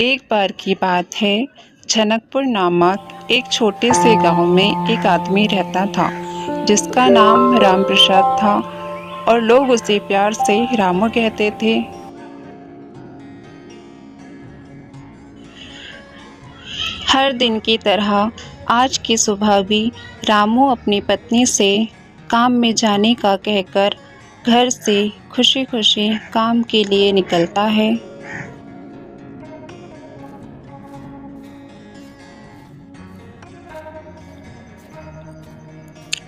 एक बार की बात है। जनकपुर नामक एक छोटे से गांव में एक आदमी रहता था जिसका नाम राम प्रसाद था और लोग उसे प्यार से रामू कहते थे। हर दिन की तरह आज की सुबह भी रामू अपनी पत्नी से काम में जाने का कहकर घर से खुशी-खुशी काम के लिए निकलता है।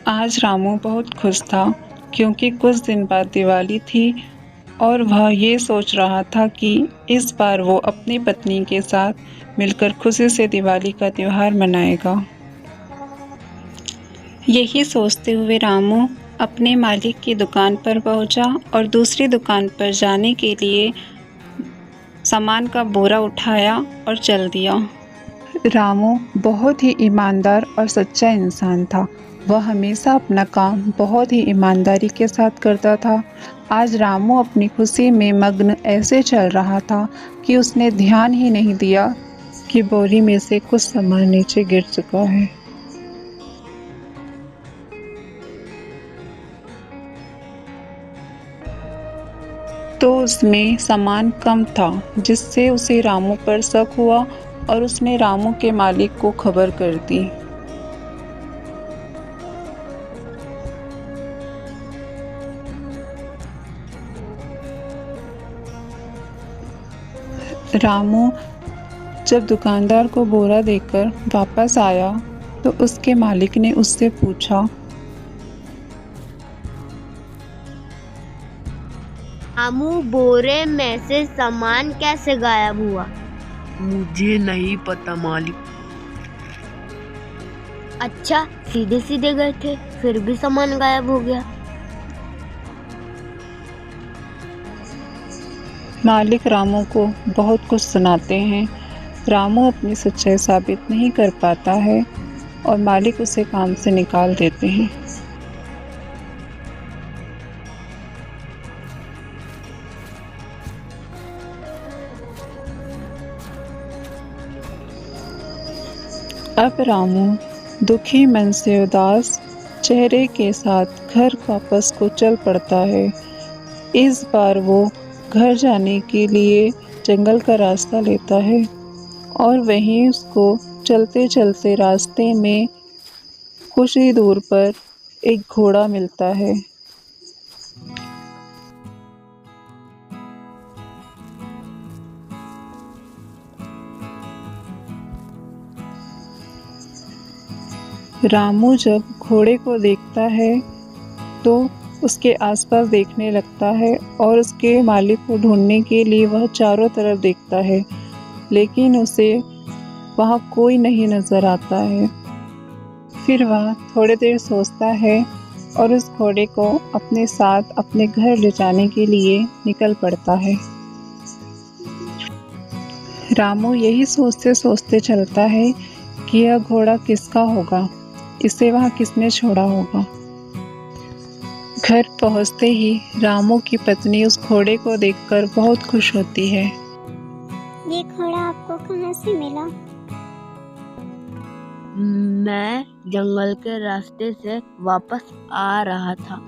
आज रामू बहुत खुश था क्योंकि कुछ दिन बाद दिवाली थी और वह ये सोच रहा था कि इस बार वो अपनी पत्नी के साथ मिलकर खुशी से दिवाली का त्योहार मनाएगा। यही सोचते हुए रामू अपने मालिक की दुकान पर पहुंचा और दूसरी दुकान पर जाने के लिए सामान का बोरा उठाया और चल दिया। रामू बहुत ही ईमानदार और सच्चा इंसान था। वह हमेशा अपना काम बहुत ही ईमानदारी के साथ करता था। आज रामू अपनी खुशी में मग्न ऐसे चल रहा था कि उसने ध्यान ही नहीं दिया कि बोरी में से कुछ सामान नीचे गिर चुका है। तो उसमें सामान कम था जिससे उसे रामू पर शक हुआ और उसने रामू के मालिक को खबर कर दी। रामू जब दुकानदार को बोरा देकर वापस आया तो उसके मालिक ने उससे पूछा, रामू, बोरे में से सामान कैसे गायब हुआ? मुझे नहीं पता मालिक। अच्छा, सीधे सीधे गए थे फिर भी सामान गायब हो गया। मालिक रामू को बहुत कुछ सुनाते हैं। रामू अपनी सच्चाई साबित नहीं कर पाता है और मालिक उसे काम से निकाल देते हैं। अब रामू दुखी मन से उदास चेहरे के साथ घर वापस को चल पड़ता है। इस बार वो घर जाने के लिए जंगल का रास्ता लेता है और वहीं उसको चलते चलते रास्ते में कुछ ही दूर पर एक घोड़ा मिलता है। रामू जब घोड़े को देखता है तो उसके आसपास देखने लगता है और उसके मालिक को ढूंढने के लिए वह चारों तरफ देखता है, लेकिन उसे वहाँ कोई नहीं नज़र आता है। फिर वह थोड़ी देर सोचता है और उस घोड़े को अपने साथ अपने घर ले जाने के लिए निकल पड़ता है। रामू यही सोचते सोचते चलता है कि यह घोड़ा किसका होगा, इसे वहाँ किसने छोड़ा होगा। घर पहुँचते ही रामू की पत्नी उस घोड़े को देखकर बहुत खुश होती है। ये घोड़ा आपको कहाँ से मिला? मैं जंगल के रास्ते से वापस आ रहा था।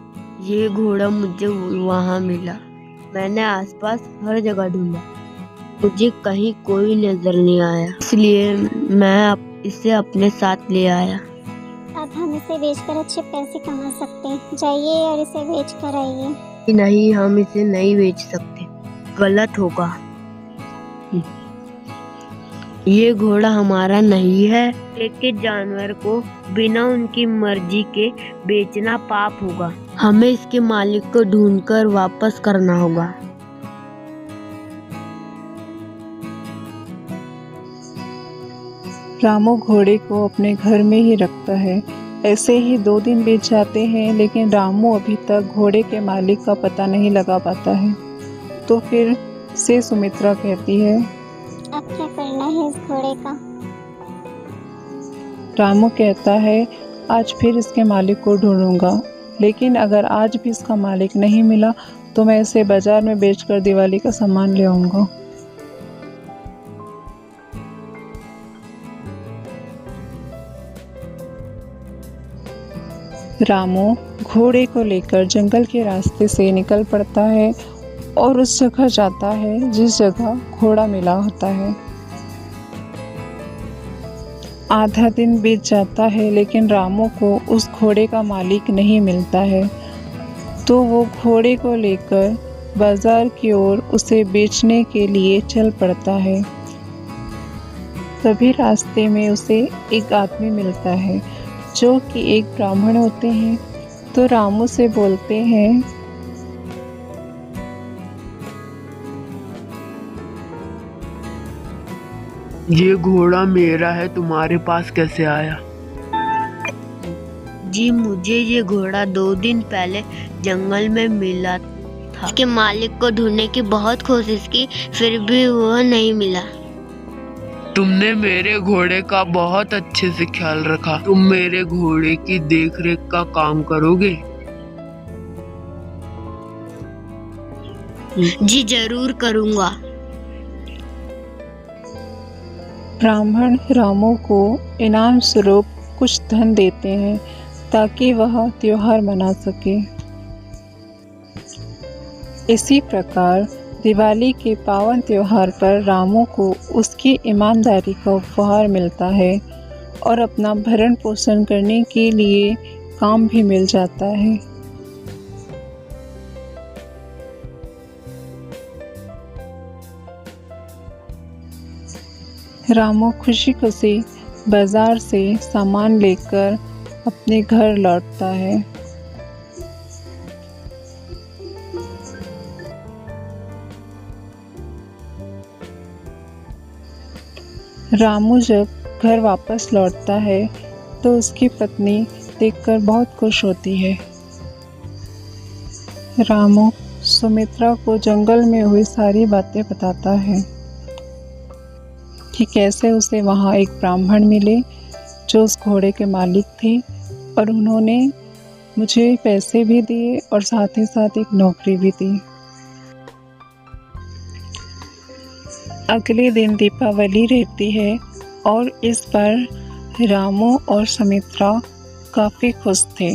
ये घोड़ा मुझे वहाँ मिला। मैंने आसपास हर जगह ढूंढा, मुझे कहीं कोई नजर नहीं आया, इसलिए मैं इसे अपने साथ ले आया। अब हम इसे बेचकर अच्छे पैसे कमा सकते हैं। जाइए और इसे बेच कर आइए। नहीं, हम इसे नहीं बेच सकते, गलत होगा। ये घोड़ा हमारा नहीं है। एक जानवर को बिना उनकी मर्जी के बेचना पाप होगा। हमें इसके मालिक को ढूंढकर वापस करना होगा। रामू घोड़े को अपने घर में ही रखता है। ऐसे ही 2 दिन बीत जाते हैं, लेकिन रामू अभी तक घोड़े के मालिक का पता नहीं लगा पाता है। तो फिर से सुमित्रा कहती है, अब क्या करना है इस घोड़े का? रामू कहता है, आज फिर इसके मालिक को ढूंढूंगा, लेकिन अगर आज भी इसका मालिक नहीं मिला तो मैं इसे बाजार में बेचकर दिवाली का सामान ले आऊंगा। रामू घोड़े को लेकर जंगल के रास्ते से निकल पड़ता है और उस जगह जाता है जिस जगह घोड़ा मिला होता है। आधा दिन बीत जाता है लेकिन रामू को उस घोड़े का मालिक नहीं मिलता है, तो वो घोड़े को लेकर बाजार की ओर उसे बेचने के लिए चल पड़ता है। तभी रास्ते में उसे एक आदमी मिलता है जो कि एक ब्राह्मण होते हैं। तो रामू से बोलते हैं, ये घोड़ा मेरा है, तुम्हारे पास कैसे आया? जी मुझे ये घोड़ा 2 दिन पहले जंगल में मिला था। इसके मालिक को ढूंढने की बहुत कोशिश की, फिर भी वह नहीं मिला। तुमने मेरे घोड़े का बहुत अच्छे से ख्याल रखा। तुम मेरे घोड़े की देखरेख का काम करोगे? जी जरूर करूँगा। ब्राह्मण रामू को इनाम स्वरूप कुछ धन देते हैं ताकि वह त्योहार मना सके। इसी प्रकार दिवाली के पावन त्योहार पर रामू को उसकी ईमानदारी का उपहार मिलता है और अपना भरण पोषण करने के लिए काम भी मिल जाता है। रामू खुशी खुशी बाजार से सामान लेकर अपने घर लौटता है। रामू जब घर वापस लौटता है तो उसकी पत्नी देखकर बहुत खुश होती है। रामू सुमित्रा को जंगल में हुई सारी बातें बताता है कि कैसे उसे वहाँ एक ब्राह्मण मिले जो उस घोड़े के मालिक थे और उन्होंने मुझे पैसे भी दिए और साथ ही साथ एक नौकरी भी दी। अगले दिन दीपावली रहती है और इस पर रामू और सुमित्रा काफ़ी खुश थे।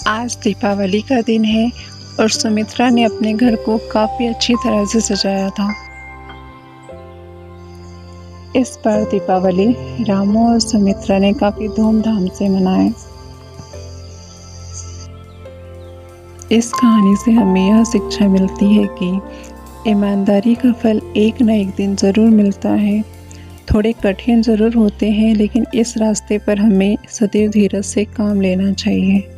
आज दीपावली का दिन है और सुमित्रा ने अपने घर को काफ़ी अच्छी तरह से सजाया था। इस बार दीपावली रामू और सुमित्रा ने काफ़ी धूमधाम से मनाए। इस कहानी से हमें यह शिक्षा मिलती है कि ईमानदारी का फल एक न एक दिन ज़रूर मिलता है। थोड़े कठिन ज़रूर होते हैं लेकिन इस रास्ते पर हमें सदैव धीरज से काम लेना चाहिए।